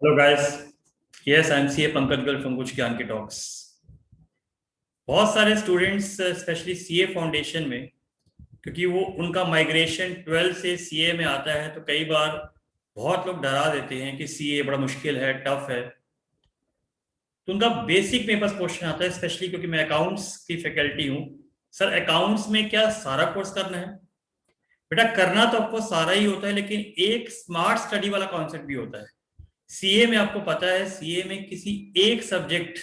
Hello guys. Yes, I am CA Pankaj girl from कुछ ज्ञान के टॉक्स। बहुत सारे स्टूडेंट्स स्पेशली सीए फाउंडेशन में, क्योंकि वो उनका माइग्रेशन 12 से सीए में आता है, तो कई बार बहुत लोग डरा देते हैं कि सीए बड़ा मुश्किल है, टफ है। तो उनका बेसिक मेरे पास क्वेश्चन आता है, स्पेशली क्योंकि मैं अकाउंट्स की फैकल्टी हूँ। सर, अकाउंट्स में क्या सारा कोर्स करना है? बेटा, करना तो आपको सारा ही होता है, लेकिन एक स्मार्ट स्टडी वाला कॉन्सेप्ट भी होता है। सीए में आपको पता है, सीए में किसी एक सब्जेक्ट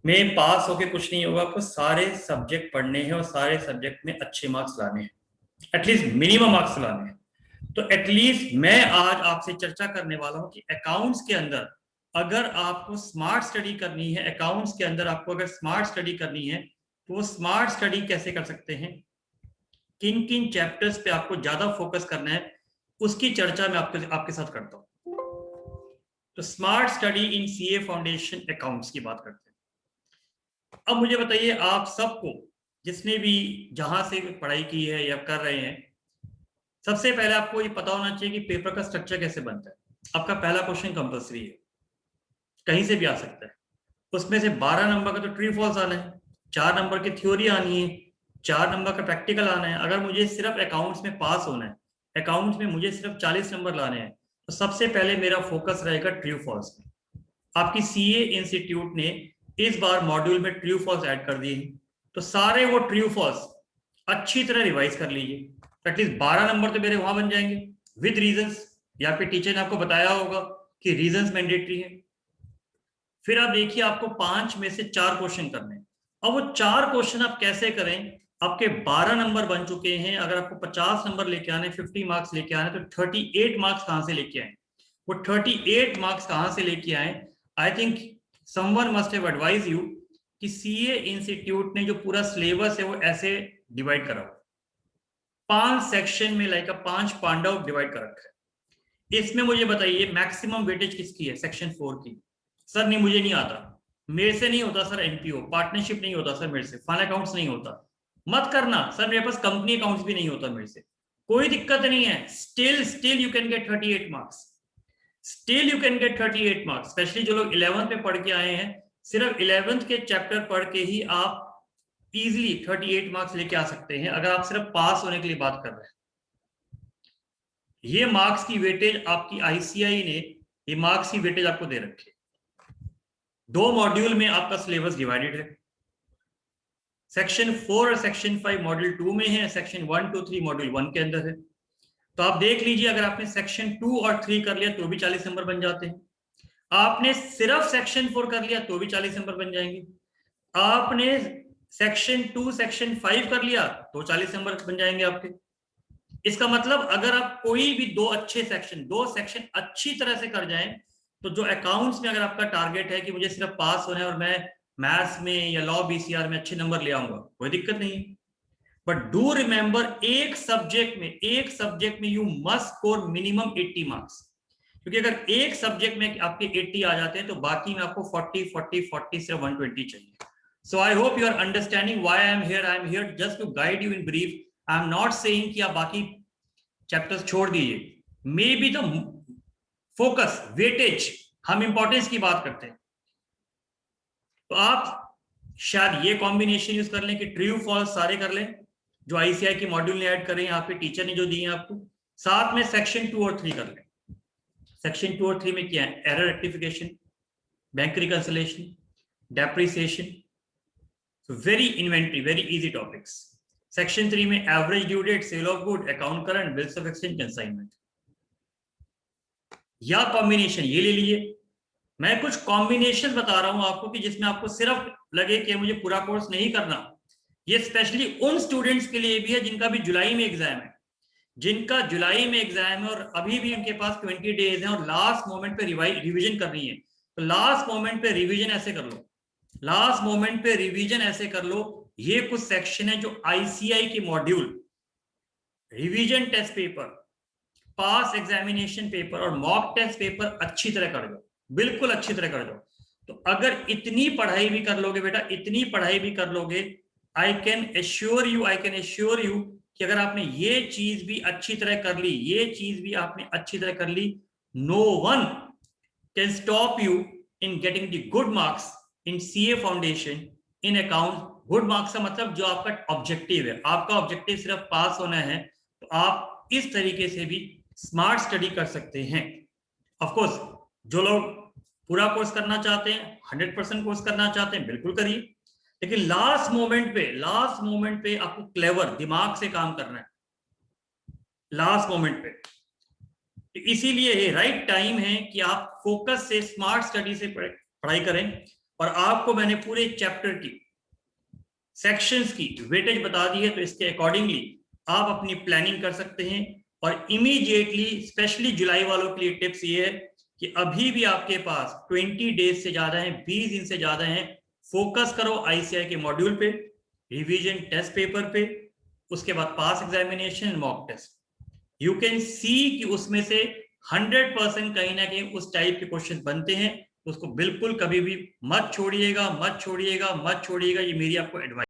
में पास होके कुछ नहीं होगा, आपको सारे सब्जेक्ट पढ़ने हैं और सारे सब्जेक्ट में अच्छे मार्क्स लाने हैं, एटलीस्ट मिनिमम मार्क्स लाने हैं। तो एटलीस्ट मैं आज आपसे चर्चा करने वाला हूं कि अकाउंट्स के अंदर अगर आपको स्मार्ट स्टडी करनी है, अकाउंट्स के अंदर आपको अगर स्मार्ट स्टडी करनी है, तो वो स्मार्ट स्टडी कैसे कर सकते हैं, किन किन चैप्टर्स पे आपको ज्यादा फोकस करना है, उसकी चर्चा मैं आपके आपके साथ करता हूं। तो smart study in CA foundation accounts की बात करते हैं। अब मुझे बताइए, आप सबको, जिसने भी जहां से पढ़ाई की है या कर रहे हैं, सबसे पहले आपको ये पता होना चाहिए कि पेपर का स्ट्रक्चर कैसे बनता है। आपका पहला क्वेश्चन कंपलसरी है, कहीं से भी आ सकता है। उसमें से 12 नंबर का तो ट्रू फॉल्स आना है, 4 नंबर की थ्योरी आनी है, 4 नंबर का प्रैक्टिकल आना है। अगर मुझे सिर्फ अकाउंट्स में पास होना है, अकाउंट्स में मुझे सिर्फ 40 नंबर लाने हैं, तो सबसे पहले मेरा फोकस रहेगा ट्रू फॉल्स में। आपकी सीए इंस्टीट्यूट ने इस बार मॉड्यूल में ट्रू फॉल्स ऐड कर दिए हैं, तो सारे वो ट्रू फॉल्स अच्छी तरह रिवाइज कर लीजिए। एटलीस्ट 12 नंबर तो मेरे वहां बन जाएंगे विद रीजंस। या फिर टीचर ने आपको बताया होगा कि रीजंस मैंडेटरी है। फिर आप देखिए, आपको 5 में से 4 क्वेश्चन करने हैं। अब वो 4 क्वेश्चन आप कैसे करें? आपके 12 नंबर बन चुके हैं, अगर आपको 50 नंबर लेके आने, 50 मार्क्स लेके आने, तो 38 मार्क्स कहां से लेके आए? वो 38 मार्क्स कहां से लेके आए? I think someone must have advise you कि सीए इंस्टीट्यूट ने जो पूरा सिलेबस है वो ऐसे डिवाइड करा हुआ, 5 सेक्शन में, लाइक 5 पांडव डिवाइड कर रखा है। इसमें मुझे बताइए, मैक्सिमम वेटेज किसकी है? सेक्शन 4 की। सर नहीं, मुझे नहीं आता, मेरे से नहीं होता सर, एनपीओ पार्टनरशिप नहीं होता सर मेरे से, फन अकाउंट्स नहीं होता। मत करना सर, मेरे पास कंपनी अकाउंट्स भी नहीं होता मेरे से। कोई दिक्कत नहीं है, still still you can get 38 marks. Still you can get 38 marks. Specially जो लोग 11th में पढ़ के आए हैं, सिर्फ 11th के चैप्टर पढ़ के ही आप इजिली 38 मार्क्स लेके आ सकते हैं, अगर आप सिर्फ पास होने के लिए बात कर रहे हैं। ये मार्क्स की वेटेज आपकी आईसीआई ने, ये मार्क्स की वेटेज आपको दे रखी है। 2 मॉड्यूल में आपका सिलेबस डिवाइडेड है। सेक्शन 4 और सेक्शन 5 मॉड्यूल 2 में है, सेक्शन 1 2 3 मॉड्यूल 1 के अंदर है। तो आप देख लीजिए, अगर आपने सेक्शन 2 और 3 कर लिया तो भी 40 नंबर बन जाते हैं। आपने सिर्फ सेक्शन 4 कर लिया तो भी 40 नंबर बन जाएंगे। आपने सेक्शन 2 सेक्शन 5 कर लिया तो 40 नंबर बन जाएंगे आपके। इसका मतलब अगर आप कोई भी दो सेक्शन अच्छी तरह से कर जाएं, तो जो अकाउंट्स में अगर आपका टारगेट है कि मुझे सिर्फ पास होना है और मैं मैथ्स में या लॉ बीसीआर में अच्छे नंबर ले आऊंगा, कोई दिक्कत नहीं है। बट डू रिमेंबर, एक सब्जेक्ट में you must score minimum 80 marks. क्योंकि अगर एक सब्जेक्ट में आपके 80 आ जाते हैं, तो बाकी में आपको 40 से 120 चाहिए। So I hope you are understanding why I am here just to guide you in brief. I am not saying कि आप बाकी चैप्टर्स छोड़ दीजिए, maybe the focus weightage, हम इंपॉर्टेंस की बात करते हैं। तो आप शायद ये कॉम्बिनेशन यूज कर लें कि ट्रू फॉल्स सारे कर लें, जो आईसीआई की मॉड्यूल ने ऐड करे हैं, आपके टीचर ने जो दिए हैं आपको। साथ में सेक्शन 2 और 3 कर लें। सेक्शन 2 और 3 में क्या है? Error rectification, bank reconciliation, depreciation, very inventory, very easy topics. Section 3 में average due date, sale of good, account current, bills of exchange, consignment. या कॉम्बिनेशन ये ले लीजिए। मैं कुछ कॉम्बिनेशन बता रहा हूं आपको कि जिसमें आपको सिर्फ लगे कि मुझे पूरा कोर्स नहीं करना। ये स्पेशली उन स्टूडेंट्स के लिए भी है जिनका भी जुलाई में एग्जाम है, जिनका जुलाई में एग्जाम है और अभी भी उनके पास 20 डेज हैं और लास्ट मोमेंट पे रिवीजन करनी है। तो लास्ट मोमेंट पे रिवीजन ऐसे कर लो, लास्ट मोमेंट पे रिवीजन ऐसे कर लो। ये कुछ सेक्शन है जो आईसीआई के मॉड्यूल, रिवीजन टेस्ट पेपर, पास एग्जामिनेशन पेपर और मॉक टेस्ट पेपर अच्छी तरह कर दो, बिल्कुल अच्छी तरह कर दो। तो अगर इतनी पढ़ाई भी कर लोगे बेटा, इतनी पढ़ाई भी कर लोगे, आई कैन एश्योर यू कि अगर आपने ये चीज भी अच्छी तरह कर ली, ये चीज भी आपने अच्छी तरह कर ली, no one can stop you in getting the good marks in CA foundation in accounts. Good marks का मतलब जो आपका ऑब्जेक्टिव है, आपका ऑब्जेक्टिव सिर्फ पास होना है, तो आप इस तरीके से भी स्मार्ट स्टडी कर सकते हैं. ऑफ कोर्स जो लोग पूरा कोर्स करना चाहते हैं, 100% कोर्स करना चाहते हैं, बिल्कुल करिए, लेकिन लास्ट मोमेंट पे आपको क्लेवर दिमाग से काम करना है लास्ट मोमेंट पे. तो इसीलिए ये राइट टाइम है कि आप फोकस से स्मार्ट स्टडी से पढ़ाई करें. और आपको मैंने पूरे चैप्टर की सेक्शंस की वेटेज बता दी है, तो इसके अकॉर्डिंगली आप अपनी प्लानिंग कर सकते हैं. और इमीडिएटली स्पेशली जुलाई वालों के लिए टिप्स ये है कि अभी भी आपके पास 20 डेज से ज्यादा है, 20 दिन से ज्यादा है. फोकस करो ICI के मॉड्यूल पे, रिवीजन टेस्ट पेपर पे, उसके बाद pass examination, mock test. You can see कि उसमें से 100% कहीं ना कहीं उस टाइप के क्वेश्चन बनते हैं. उसको बिल्कुल कभी भी मत छोड़िएगा. ये मेरी आपको एडवाइस.